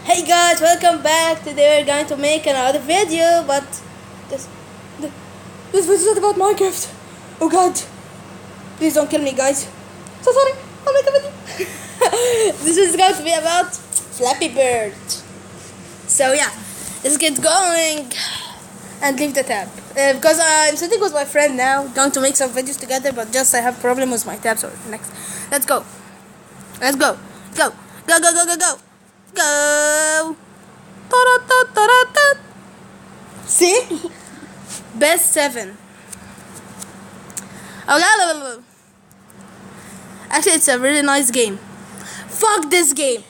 Hey guys, welcome back. Today we're going to make another video, but this video is not about Minecraft. Oh god, please don't kill me, guys. So sorry, I'll make a video. This is going to be about Flappy Bird. So yeah, let's get going and leave the tab because I'm sitting with my friend now, going to make some videos together, but just I have problem with my tabs. So next, let's go. Let's go. Go. Go. Go. Go. Go. Go. Go. Ta-da-ta-ta-ta-ta. See? Best 7. Okay. Actually, it's a really nice game. Fuck this game.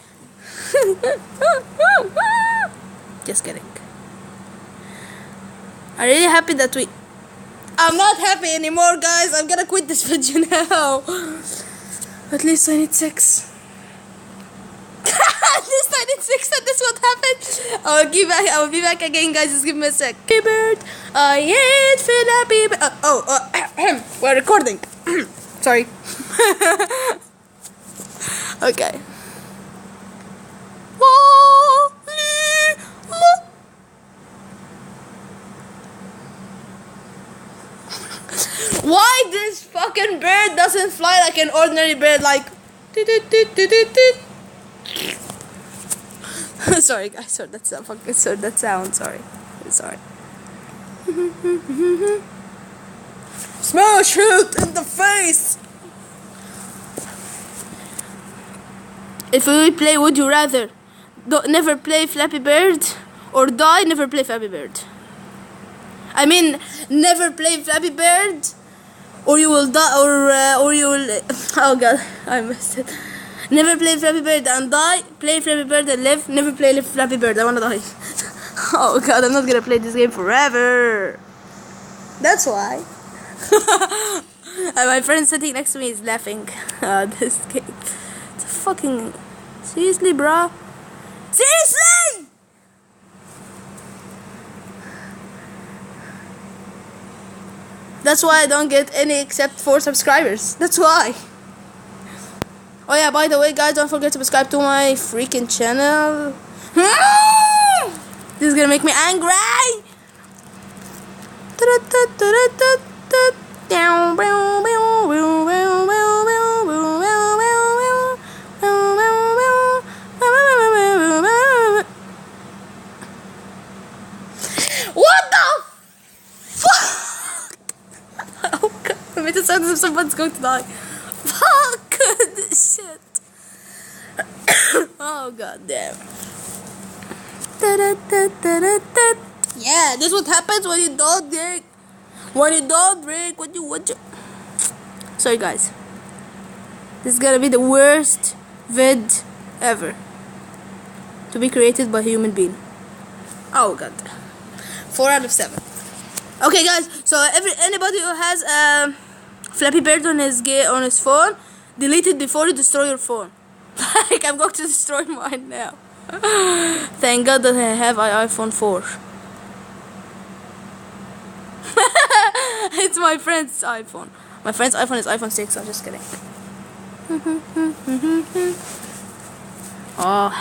Just kidding. I'm really happy that I'm not happy anymore, guys. I'm gonna quit this video now. At least I need 6. At least I need 6 and this what happened. I will be back again, guys. Just give me a sec. Flappy Bird, I hate Flappy Bird. We're recording. Sorry. Okay. Why this fucking bird doesn't fly like an ordinary bird, like sorry guys, sorry that sound, sorry. Smash it in the face. If we play Would You Rather, never play Flappy Bird, or die, never play Flappy Bird. I mean, never play Flappy Bird, or you will die, or you will. Oh god, I missed it. Never play Flappy Bird and die. Play Flappy Bird and live. Never play Flappy Bird. I wanna die. Oh god, I'm not gonna play this game forever. That's why. And my friend sitting next to me is laughing. This game. It's a fucking. Seriously, bro. Seriously. That's why I don't get any except 4 subscribers. That's why. Oh yeah, by the way, guys, don't forget to subscribe to my freaking channel. This is gonna make me angry. What the fuck? Oh god, I made it sound as if someone's going to die. Fuck this shit. Oh god damn. Yeah, this is what happens when you don't drink. When you Sorry guys. This is gonna be the worst vid ever to be created by a human being. Oh god. 4 out of 7. Okay guys, so anybody who has Flappy Bird on his phone, delete it before you destroy your phone. Like I'm going to destroy mine now. Thank God that I have an iPhone 4. It's my friend's iPhone. My friend's iPhone is iPhone 6. I'm just kidding. Oh,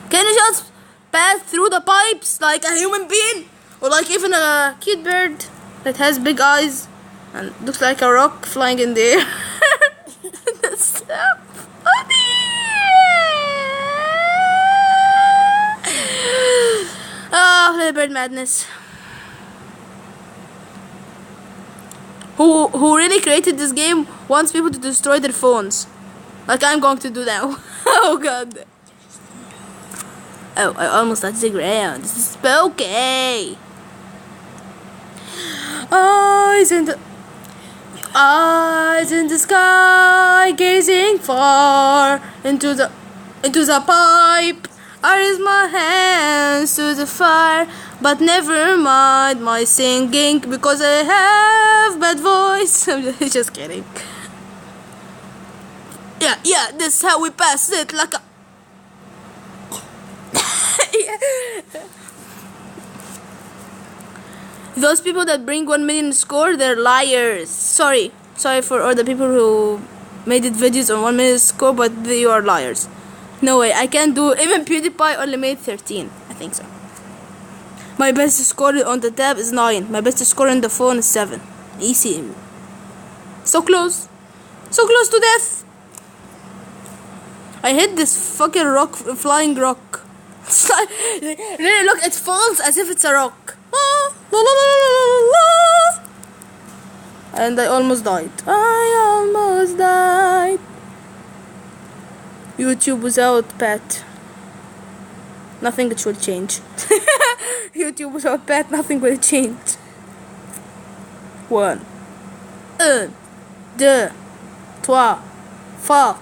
can you just pass through the pipes like a human being, or like even a cute bird that has big eyes and looks like a rock flying in the air? That's so funny. Oh, Flappy Bird madness. Who really created this game wants people to destroy their phones, like I'm going to do now. Oh god. Oh, I almost touched the ground. This is spooky. Eyes in the sky, gazing far into the pipe. I raise my hands to the fire, but never mind my singing because I have bad voice. I'm just kidding. Yeah, this is how we pass it, like a. Those people that bring 1 million score, they're liars. Sorry for all the people who made it videos on 1 million score, but you are liars. No way, I can't do. Even PewDiePie only made 13. I think so. My best score on the tab is 9. My best score on the phone is 7. Easy. So close. So close to death. I hit this fucking rock, flying rock. Really, look, it falls as if it's a rock. And I almost died. I almost died. YouTube without pet. Nothing it will change. YouTube without pet, nothing will change. 1, 2, 3, 4.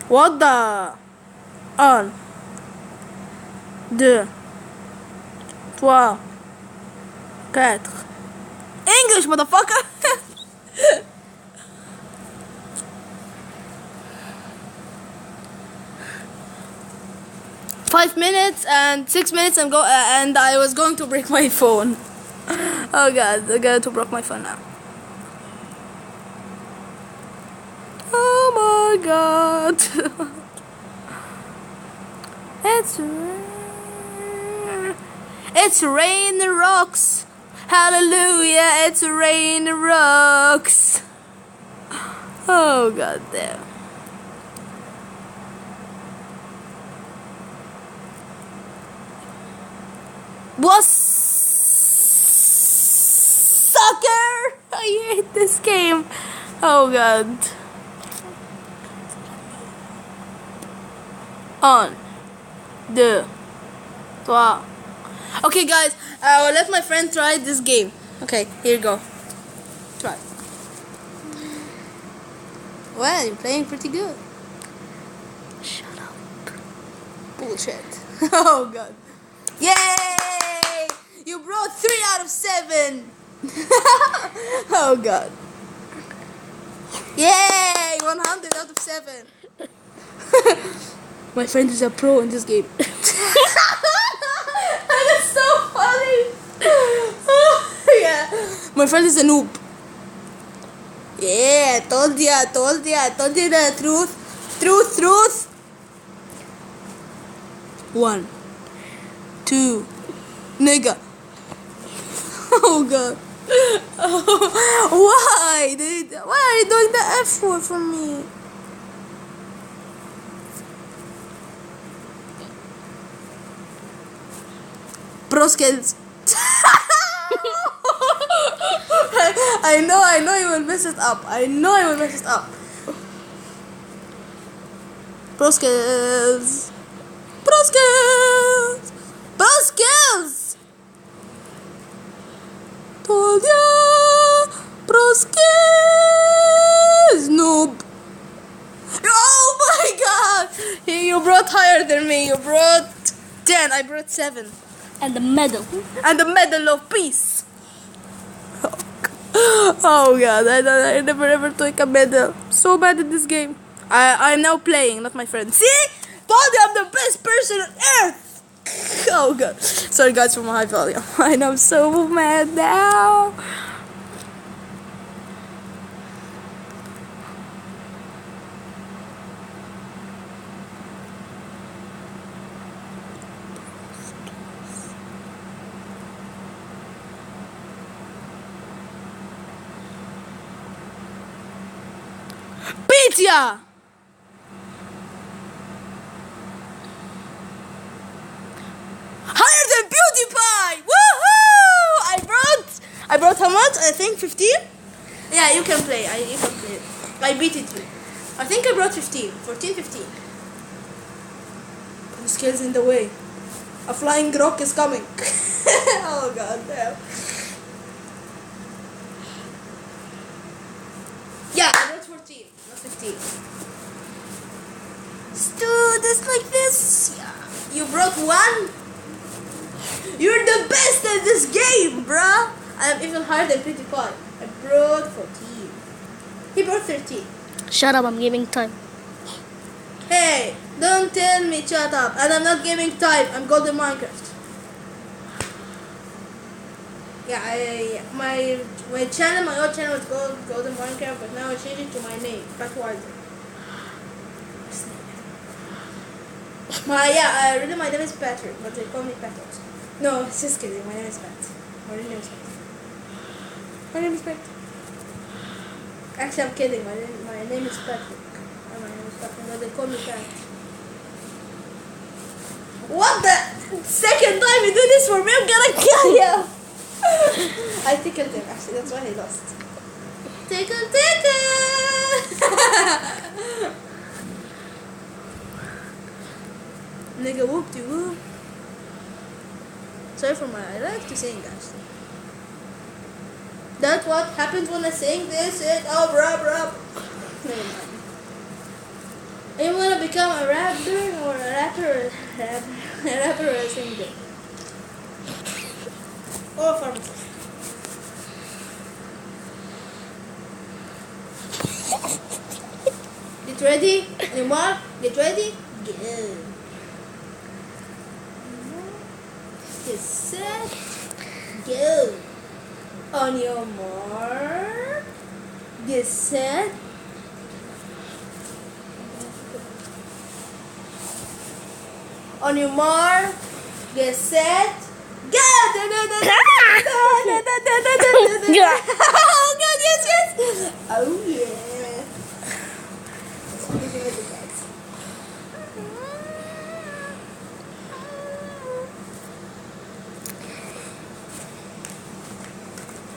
What the? 1, 2, 3, 4. English, motherfucker! Five minutes and 6 minutes and I was going to break my phone. Oh god, I got to break my phone now. Oh my god. It's rain rocks. Hallelujah, it's rain rocks. Oh god damn. Was sucker. I hate this game. Oh god. 1, 2, 3. Okay guys, I will let my friend try this game. Okay, here you go. Try. Well, you're playing pretty good. Shut up. Bullshit. Oh god. Yay! You brought 3 out of 7. Oh god. Yay! 100 out of 7. My friend is a pro in this game. That is so funny. Yeah. My friend is a noob. Yeah, told you the truth. Truth. 1, 2, nigga. Oh god. Why, dude? Why are you doing the F word for me? Pro skills. I know you will mess it up. Pro skills. Told ya. Pro skills. Noob. Oh my god. You brought higher than me. You brought 10. I brought 7. And the medal. And the medal of peace. Oh god, I never ever took a medal. So bad at this game. I'm now playing, not my friend. See? Told you I'm the best person on earth. Oh god. Sorry guys for my high volume. I know I'm so mad now. Pizza! Higher than PewDiePie! Woohoo! I brought how much? I think 15? Yeah, you can play. I beat it. I think I brought 15. 14, 15. The skill's in the way. A flying rock is coming. Oh god damn. Yeah, I brought 14, not 15. Let's do this like this. Yeah. You brought 1? You're the best at this game, bruh. I'm even higher than PewDiePie. I brought 14. He brought 13. Shut up, I'm giving time. Hey, don't tell me shut up. And I'm not giving time. I'm golden Minecraft. Yeah, my channel, my old channel was golden Minecraft, but now I changed it to my name, Pat Wilder. Really, my name is Patrick, but they call me Patrick. No, just kidding. My name is Pat. My real name is Pat. My name is Pat. Actually, I'm kidding. My name is Patrick. My name is Patrick, but they call me Pat. What the second time you do this for me? I'm gonna kill you. I tickled him. Actually, that's why he lost. Tickle, tickle. Nigga, whoop de whoop. Sorry for I like to sing actually. That's what happens when I sing this. Rap. Never mind. You wanna become a rapper or a rapper? A rapper or a singer? Or a pharmacist? Get ready? Anymore? Get ready? Go. Get set, go. On your mark, get set. On your mark, get set, go. Oh God, yes. Oh yeah.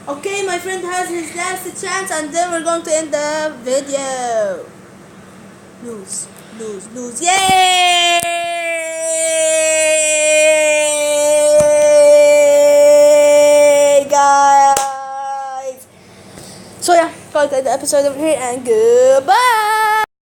Okay, my friend has his last chance and then we're going to end the video. Lose. Yay, guys. So yeah, call it the episode over here and goodbye.